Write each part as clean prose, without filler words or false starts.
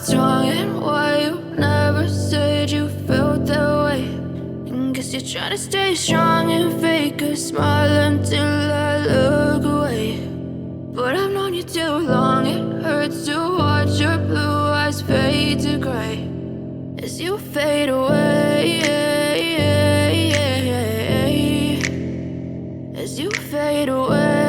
what's wrong and why you never said you felt that way. And guess you're trying to stay strong and fake a smile until I look away. But I've known you too long, it hurts to watch your blue eyes fade to gray as you fade away, as you fade away.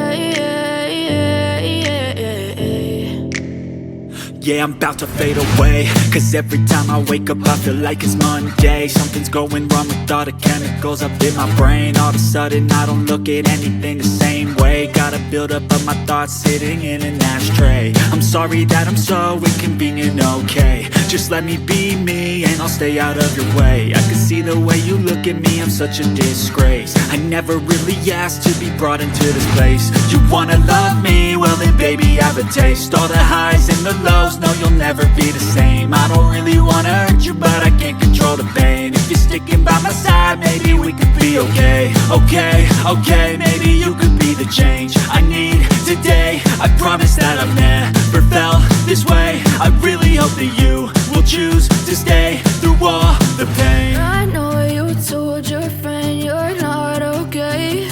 Yeah, I'm about to fade away, cause every time I wake up I feel like it's Monday. Something's going wrong with all the chemicals up in my brain. All of a sudden I don't look at anything the same way. Got a buildup of my thoughts sitting in an ashtray. I'm sorry that I'm so inconvenient, okay. Just let me be me and I'll stay out of your way. I can see the way you look at me, I'm such a disgrace. I never really asked to be brought into this place. You wanna love me? Well then baby I have a taste. All the highs and the lows, no you'll never be the same. I don't really wanna hurt you but I can't control the pain. If you're sticking by my side maybe we could be okay. Okay, maybe you could be the change I need today. I promise that I've never felt this way. I really hope that you will choose to stay through all the pain. I know you told your friend you're not okay,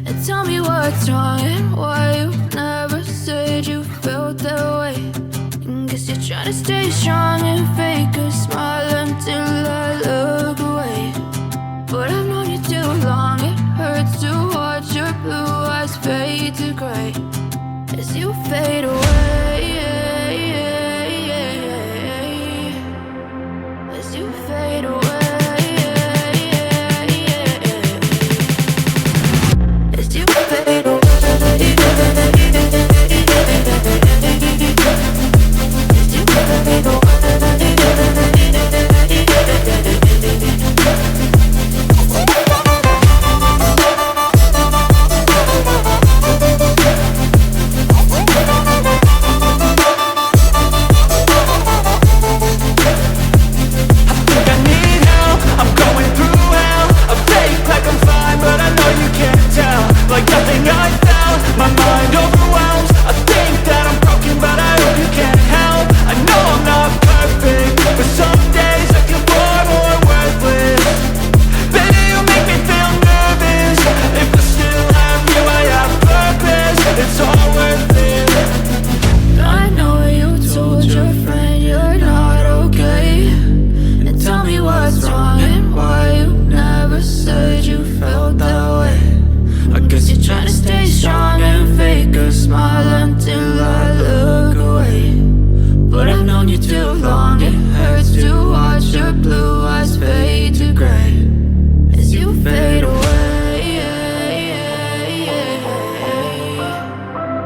and tell me what's wrong and why you never said you felt that way. And guess you're trying to stay strong and fake a smile until I look away. But I've known you too long, it hurts to watch your blue eyes fade to gray as you fade away, as you fade away, as you fade away, as you fade away. Like nothing I felt, my mind overwhelms. I think that I'm broken, but I hope you can't help. I know I'm not perfect, but some days I feel far more worthless. Baby, you make me feel nervous. If I still have you, I have purpose. It's all worth it. I know you told your friend you're not okay, and tell me what's wrong and why you never said you felt that way. I guess you're trying to stay strong and fake a smile until I look away. But I've known you too long, it hurts to watch your blue eyes fade to gray